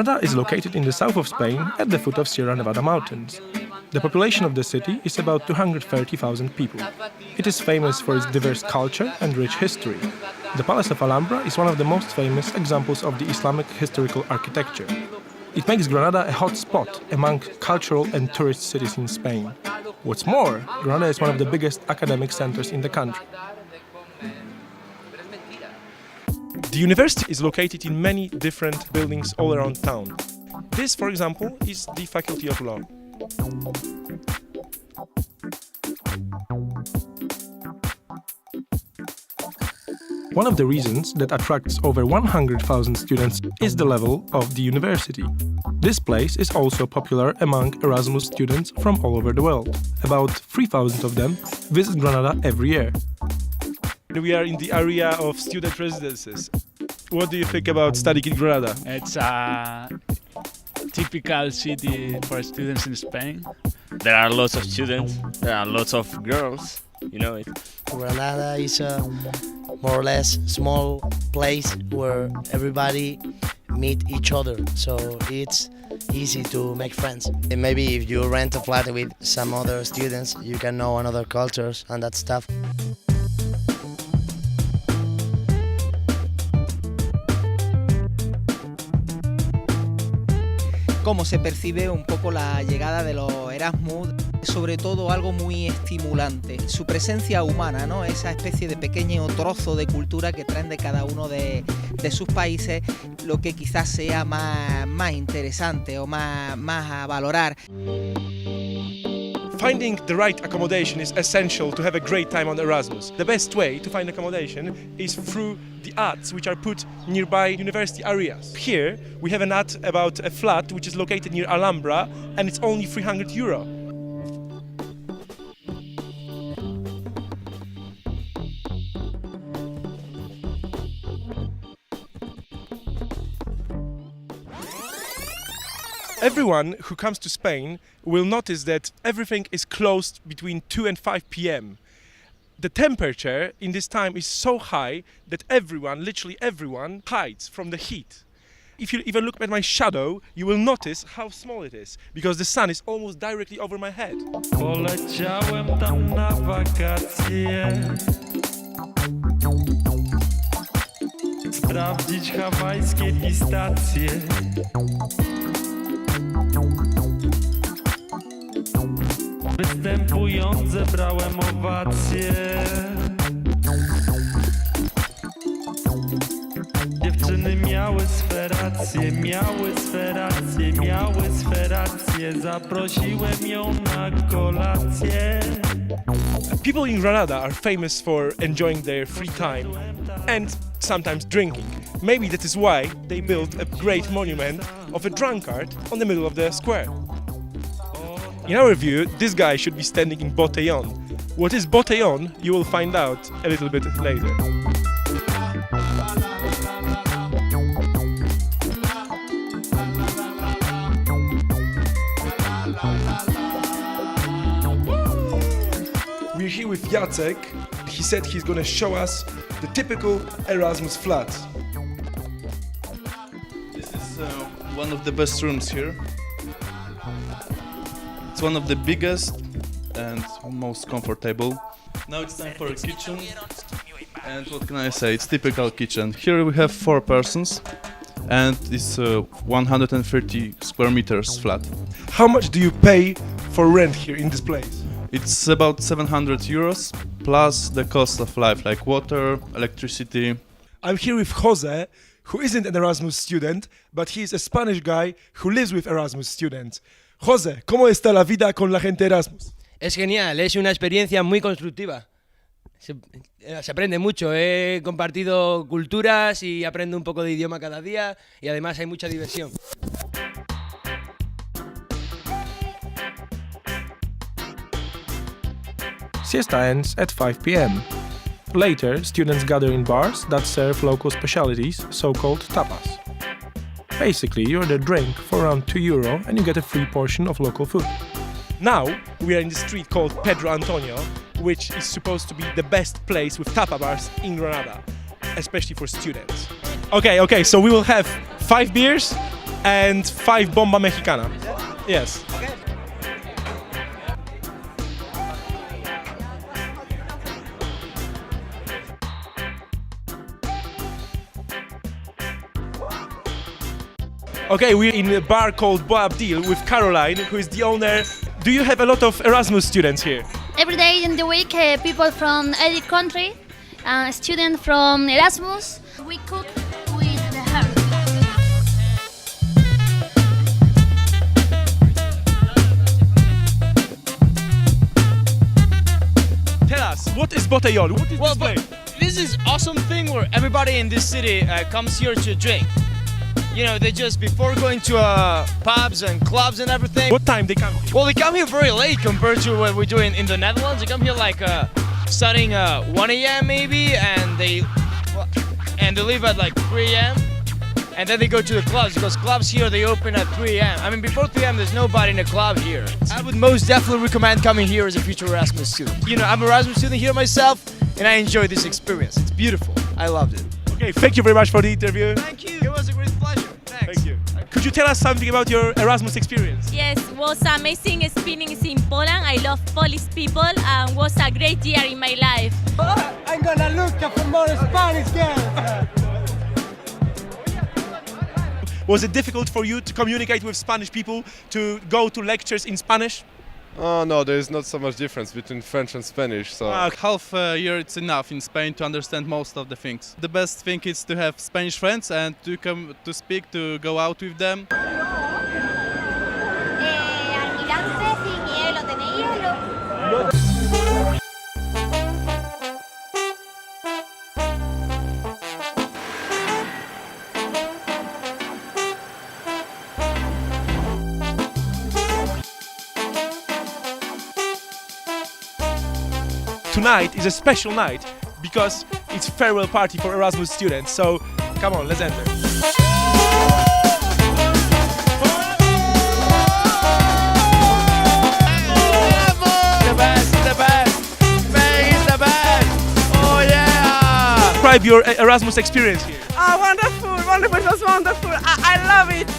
Granada is located in the south of Spain at the foot of Sierra Nevada mountains. The population of the city is about 230,000 people. It is famous for its diverse culture and rich history. The Palace of Alhambra is one of the most famous examples of the Islamic historical architecture. It makes Granada a hot spot among cultural and tourist cities in Spain. What's more, Granada is one of the biggest academic centers in the country. The university is located in many different buildings all around town. This, for example, is the Faculty of Law. One of the reasons that attracts over 100,000 students is the level of the university. This place is also popular among Erasmus students from all over the world. About 3,000 of them visit Granada every year. We are in the area of student residences. What do you think about studying in Granada? It's a typical city for students in Spain. There are lots of students, there are lots of girls, you know it. Granada is a more or less small place where everybody meet each other, so it's easy to make friends. And maybe if you rent a flat with some other students, you can know another cultures and that stuff. Cómo se percibe un poco la llegada de los Erasmus, sobre todo algo muy estimulante. Su presencia humana, ¿no? Esa especie de pequeño trozo de cultura que traen de cada uno de sus países, lo que quizás sea más interesante o más a valorar. Finding the right accommodation is essential to have a great time on Erasmus. The best way to find accommodation is through the ads which are put nearby university areas. Here we have an ad about a flat which is located near Alhambra and it's only €300. Everyone who comes to Spain will notice that everything is closed between 2 and 5 p.m. The temperature in this time is so high that everyone, literally everyone, hides from the heat. If you even look at my shadow, you will notice how small it is, because the sun is almost directly over my head. Poleciałem tam na wakacje, sprawdzić hawajskie pistacje. Występujące brałem owacje. Dziewczyny miały swe racje, zaprosiłem ją na kolację. People in Granada are famous for enjoying their free time and sometimes drinking. Maybe that is why they built a great monument of a drunkard on the middle of the square. In our view, this guy should be standing in botellón. What is botellón, you will find out a little bit later. We're here with Jacek. He said he's going to show us the typical Erasmus flat. This is one of the best rooms here. It's one of the biggest and most comfortable. Now it's time for a kitchen. And what can I say? It's typical kitchen. Here we have 4 persons and it's 130 square meters flat. How much do you pay for rent here in this place? It's about €700 plus the cost of life like water, electricity. I'm here with Jose, who isn't an Erasmus student, but he's a Spanish guy who lives with Erasmus students. José, ¿cómo está la vida con la gente Erasmus? Es genial, es una experiencia muy constructiva. Se aprende mucho, he compartido culturas y aprendo un poco de idioma cada día y además hay mucha diversión. Siesta ends at 5 p.m. Later, students gather in bars that serve local specialties, so-called tapas. Basically, you order a drink for around €2 and you get a free portion of local food. Now, we are in the street called Pedro Antonio, which is supposed to be the best place with tapa bars in Granada, especially for students. Okay, so we will have 5 beers, and 5 bomba mexicana. Yes. Okay, we're in a bar called Boa Abdil with Caroline, who is the owner. Do you have a lot of Erasmus students here? Every day in the week, people from every country, students from Erasmus, we cook with the heart. Tell us, what is botellón? What is this place? This is awesome thing where everybody in this city comes here to drink. You know, they just, before going to pubs and clubs and everything. What time they come here? Well, they come here very late compared to what we do in the Netherlands. They come here like starting 1 a.m. maybe, and they leave at like 3 a.m. And then they go to the clubs, because clubs here, they open at 3 a.m. I mean, before 3 a.m. there's nobody in a club here. I would most definitely recommend coming here as a future Erasmus student. You know, I'm an Erasmus student here myself, and I enjoy this experience. It's beautiful. I loved it. Okay, thank you very much for the interview. Thank you. It was a great pleasure. Thanks. Thank you. Could you tell us something about your Erasmus experience? Yes, was amazing experience in Poland. I love Polish people and was a great year in my life. I'm gonna look for more Spanish girls. Was it difficult for you to communicate with Spanish people, to go to lectures in Spanish? Oh no, there is not so much difference between French and Spanish. So Half a year it's enough in Spain to understand most of the things. The best thing is to have Spanish friends and to come to speak, to go out with them. Tonight is a special night because it's farewell party for Erasmus students. So come on, let's enter. The best, Spain is the best. Oh yeah! Describe your Erasmus experience here. Oh, wonderful, it was wonderful. I love it.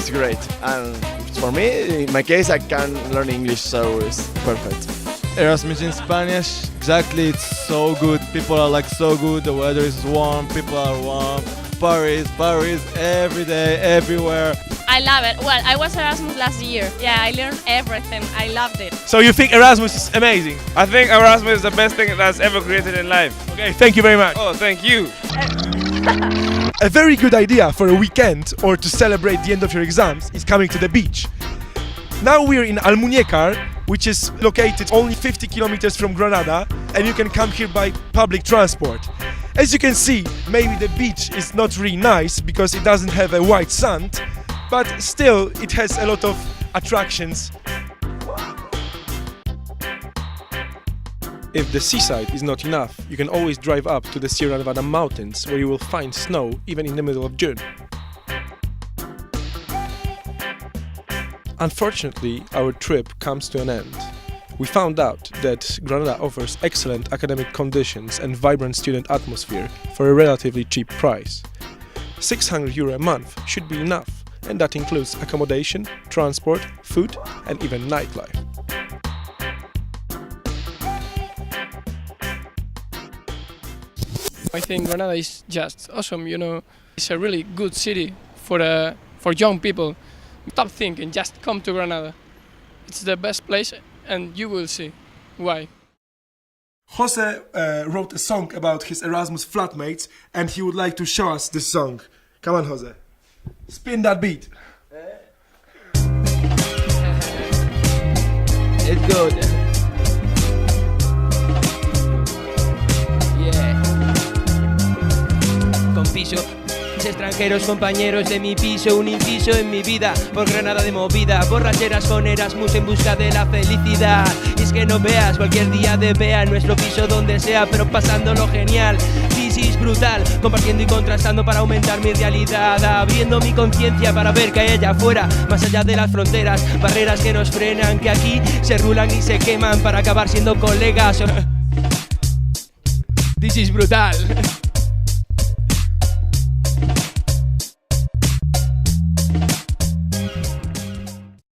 it's great. And for me, in my case, I can learn English, so it's perfect. Erasmus in Spanish, exactly, it's so good. People are like so good, the weather is warm, people are warm. Paris, every day, everywhere. I love it. Well, I was Erasmus last year. Yeah, I learned everything. I loved it. So you think Erasmus is amazing? I think Erasmus is the best thing that's ever created in life. Okay, thank you very much. Oh, thank you. A very good idea for a weekend or to celebrate the end of your exams is coming to the beach. Now we're in Almuñécar, which is located only 50 kilometers from Granada, and you can come here by public transport. As you can see, maybe the beach is not really nice because it doesn't have a white sand, but still it has a lot of attractions. If the seaside is not enough, you can always drive up to the Sierra Nevada mountains, where you will find snow even in the middle of June. Unfortunately, our trip comes to an end. We found out that Granada offers excellent academic conditions and vibrant student atmosphere for a relatively cheap price. €600 a month should be enough, and that includes accommodation, transport, food, and even nightlife. I think Granada is just awesome, you know. It's a really good city for young people. Stop thinking, just come to Granada. It's the best place, and you will see why. Jose wrote a song about his Erasmus flatmates, and he would like to show us this song. Come on, Jose. Spin that beat. It's good. Yeah. Con piso. Extranjeros, compañeros de mi piso, un inciso en mi vida, por Granada de movida, borracheras con Erasmus en busca de la felicidad. Y es que no veas, cualquier día de vea en nuestro piso donde sea, pero pasándolo genial. Crisis brutal, compartiendo y contrastando para aumentar mi realidad, abriendo mi conciencia para ver que hay allá afuera, más allá de las fronteras, barreras que nos frenan, que aquí se rulan y se queman para acabar siendo colegas. This is brutal.